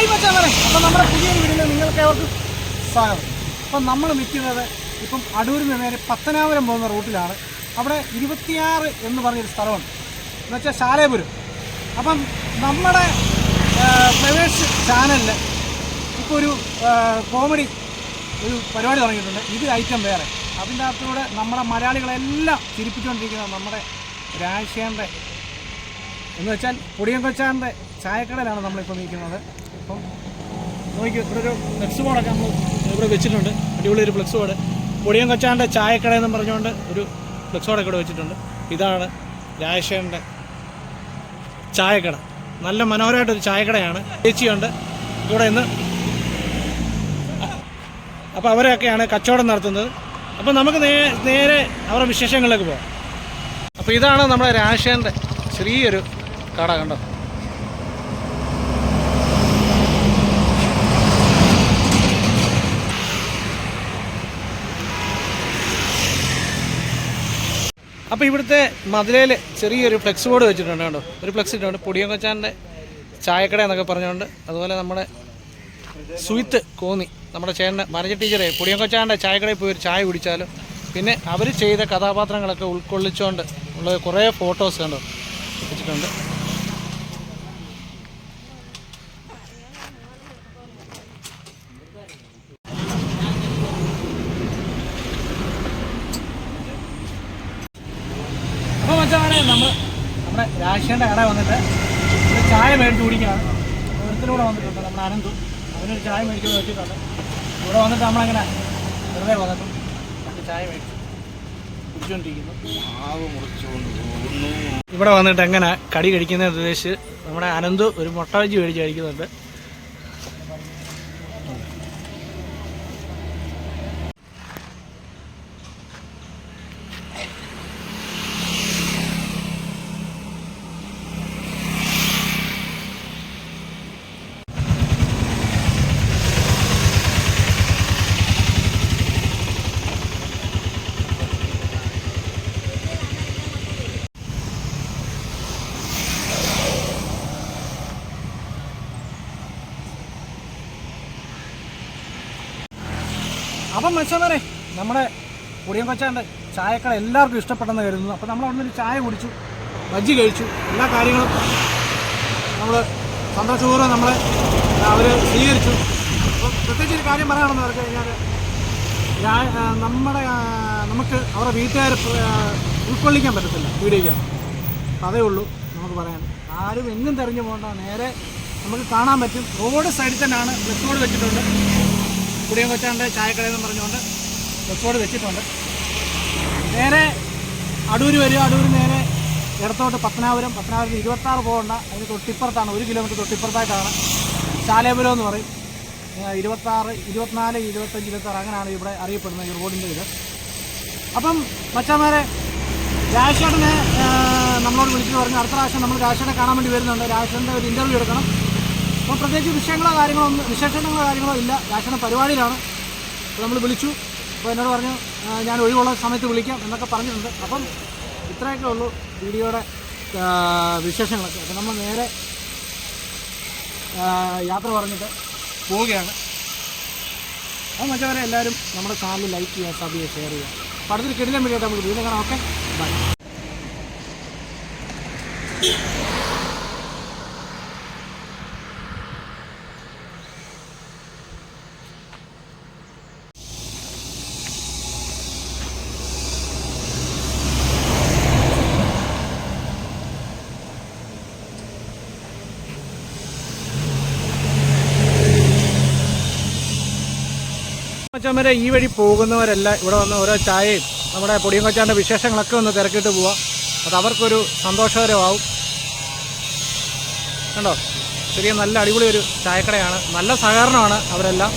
Hi മച്ചാമാരെ, അപ്പം നമ്മുടെ പുതിയൊരു വീഡിയോയിൽ നിങ്ങൾക്ക് ഏവർക്കും സ്വാഗതം. അപ്പം നമ്മൾ നിൽക്കുന്നത് ഇപ്പം അടൂരിൽ നിന്ന് നേരെ പത്തനാപുരം പോകുന്ന റൂട്ടിലാണ്. അവിടെ 26 എന്ന് പറഞ്ഞൊരു സ്ഥലമുണ്ട്, എന്നുവെച്ചാൽ ശാലേപുരം. അപ്പം നമ്മുടെ ഫ്ലവേഴ്സ് ചാനലിൽ ഇപ്പോൾ ഒരു കോമഡി ഒരു പരിപാടി തുടങ്ങിയിട്ടുണ്ട്. ഇത് ഐറ്റം വേറെ. അതിൻ്റെ അകത്തൂടെ നമ്മുടെ മലയാളികളെല്ലാം ചിരിപ്പിച്ചുകൊണ്ടിരിക്കുന്ന നമ്മുടെ രാജേഷേൻ്റെ എന്ന് വെച്ചാൽ പൊടിയൻകൊച്ചാൻ്റെ ചായക്കടയിലാണ് നമ്മളിപ്പോൾ നിൽക്കുന്നത്. അപ്പം നോക്കി ഇവിടെ ഒരു ഫ്ലെക്സ് ബോർഡൊക്കെ നമ്മൾ ഇവിടെ വെച്ചിട്ടുണ്ട്. അടിപൊളി ഒരു ഫ്ലെക്സ് ബോർഡ്, പൊടിയൻകൊച്ചാൻ്റെ ചായക്കട എന്ന് പറഞ്ഞുകൊണ്ട് ഒരു ഫ്ലെക്സ് ബോർഡൊക്കെ ഇവിടെ വെച്ചിട്ടുണ്ട്. ഇതാണ് രാജേഷേൻ്റെ ചായക്കട. നല്ല മനോഹരമായിട്ടൊരു ചായക്കടയാണ്. ചേച്ചിയുണ്ട് ഇവിടെ ഇന്ന്. അപ്പോൾ അവരൊക്കെയാണ് കച്ചവടം നടത്തുന്നത്. അപ്പോൾ നമുക്ക് നേരെ അവരുടെ വിശേഷങ്ങളിലേക്ക് പോകാം. അപ്പോൾ ഇതാണ് നമ്മുടെ രാജേഷേൻ്റെ ചെറിയൊരു കട, കണ്ടോ. അപ്പോൾ ഇവിടുത്തെ മതിലയിൽ ചെറിയൊരു ഫ്ലെക്സ് ബോർഡ് വെച്ചിട്ടുണ്ട്, കണ്ടോ. ഒരു ഫ്ലെക്സ് ഇട്ടുണ്ട്, പൊടിയൻകൊച്ചാൻ്റെ ചായക്കട എന്നൊക്കെ പറഞ്ഞുകൊണ്ട്. അതുപോലെ നമ്മുടെ സുയിത്ത് കോന്നി, നമ്മുടെ ചേട്ടൻ്റെ മനജ ടീച്ചറെ പൊടിയൻകൊച്ചാൻ്റെ ചായക്കടയിൽ പോയി ഒരു ചായ കുടിച്ചാലും പിന്നെ അവർ ചെയ്ത കഥാപാത്രങ്ങളൊക്കെ ഉൾക്കൊള്ളിച്ചുകൊണ്ട് ഉള്ള കുറേ ഫോട്ടോസ് കണ്ടോ വെച്ചിട്ടുണ്ട്. അപ്പോൾ മച്ചാനെ നമ്മുടെ രാജേഷേൻ്റെ കട വന്നിട്ട് ഒരു ചായ മേടിച്ച് കുടിക്കുകയാണ്. ഒരുത്തിലൂടെ വന്നിട്ടുണ്ട് നമ്മുടെ അനന്തു. അവനൊരു ചായ മേടിക്കുന്നത് വെച്ചിട്ടുണ്ട്. ഇവിടെ വന്നിട്ട് നമ്മളങ്ങനെ വെറുതെ വന്നിട്ടും ചായ മേടിച്ചു കുടിച്ചുകൊണ്ടിരിക്കുന്നു. ഇവിടെ വന്നിട്ട് എങ്ങനെ കടി കഴിക്കുന്ന ഉദ്ദേശിച്ച് നമ്മുടെ അനന്തു ഒരു മുട്ട ബജി മേടിച്ച് കഴിക്കുന്നുണ്ട്. അപ്പം മച്ചാമാരെ, നമ്മുടെ പൊടിയൻകൊച്ചാൻ്റെ ചായക്കട എല്ലാവർക്കും ഇഷ്ടപ്പെട്ടെന്ന് കരുതുന്നു. അപ്പോൾ നമ്മൾ അവിടെ നിന്ന് ചായ കുടിച്ചു, ബജ്ജി കഴിച്ചു, എല്ലാ കാര്യങ്ങളും നമ്മൾ സന്തോഷപൂർവ്വം അവർ സ്വീകരിച്ചു. അപ്പോൾ പ്രത്യേകിച്ച് ഒരു കാര്യം പറയുകയാണെന്ന് പറഞ്ഞു കഴിഞ്ഞാൽ നമുക്ക് അവരുടെ വീട്ടുകാർ ഉൾക്കൊള്ളിക്കാൻ പറ്റത്തില്ല വീഡിയോയ്ക്ക്. അതേ ഉള്ളൂ നമുക്ക് പറയാൻ. ആരും എങ്ങും തെരഞ്ഞു പോകണ്ട, നേരെ നമുക്ക് കാണാൻ പറ്റും. റോഡ് സൈഡിൽ തന്നെയാണ് ഫ്ലെക്സ് ബോർഡ് വെച്ചിട്ടുണ്ട്. പൊടിയൻകൊച്ചാൻ്റെ ചായക്കടയെന്ന് പറഞ്ഞുകൊണ്ട് ഫ്ലെക്സ് ബോർഡ് വെച്ചിട്ടുണ്ട്. നേരെ അടൂർ വരിക, അടൂർ നേരെ ഇടത്തോട്ട് പത്തനാപുരം 26 പോകണ്ട, അതിന് തൊട്ടിപ്പുറത്താണ്, 1 കിലോമീറ്റർ തൊട്ടിപ്പുറത്തായിട്ടാണ് ശാലേപുരം എന്ന് പറയും. 26, 24, 25, 26 അങ്ങനെയാണ് ഇവിടെ അറിയപ്പെടുന്നത് ഈ റോഡിൻ്റെ ഇത്. അപ്പം മച്ചാമാരെ, രാജേഷേട്ടനെ നമ്മളോട് വിളിച്ചു പറഞ്ഞു അടുത്ത പ്രാവശ്യം നമ്മൾ രാജേഷേട്ടനെ കാണാൻ വേണ്ടി വരുന്നുണ്ട്. രാജേഷേട്ടൻ്റെ ഒരു ഇൻ്റർവ്യൂ എടുക്കണം. അപ്പോൾ പ്രത്യേകിച്ച് വിഷയങ്ങളോ കാര്യങ്ങളോ ഇല്ല. രാജേഷേട്ടൻ പരിപാടിയിലാണ്. അപ്പോൾ നമ്മൾ വിളിച്ചു. അപ്പോൾ എന്നോട് പറഞ്ഞു ഞാൻ ഒഴിവുള്ള സമയത്ത് വിളിക്കാം എന്നൊക്കെ പറഞ്ഞിട്ടുണ്ട്. അപ്പം ഇത്രയൊക്കെ ഉള്ളൂ വീഡിയോയുടെ വിശേഷങ്ങളൊക്കെ. അപ്പോൾ നമ്മൾ നേരെ യാത്ര പറഞ്ഞിട്ട് പോവുകയാണ്. അപ്പോൾ മറ്റവരെ എല്ലാവരും നമ്മുടെ ചാനൽ ലൈക്ക് ചെയ്യുക, സബ് ചെയ്യുക, ഷെയർ ചെയ്യുക. അപ്പോൾ അടുത്തൊരു കിടിലൻ വീഡിയോ ആയിട്ട് നമുക്ക് വീണ്ടും കാണാം. Okay, bye. മച്ചാമാരെ, ഈ വഴി പോകുന്നവരെല്ലാം ഇവിടെ വന്ന് ഓരോ ചായയും നമ്മുടെ പൊടിയൻകൊച്ചാൻ്റെ വിശേഷങ്ങളൊക്കെ ഒന്ന് തിരക്കിട്ട് പോവാം. അത് അവർക്കൊരു സന്തോഷകരമാവും. കണ്ടോ, ചെറിയ നല്ല അടിപൊളി ഒരു ചായക്കടയാണ്. നല്ല സഹകരണമാണ് അവരെല്ലാം.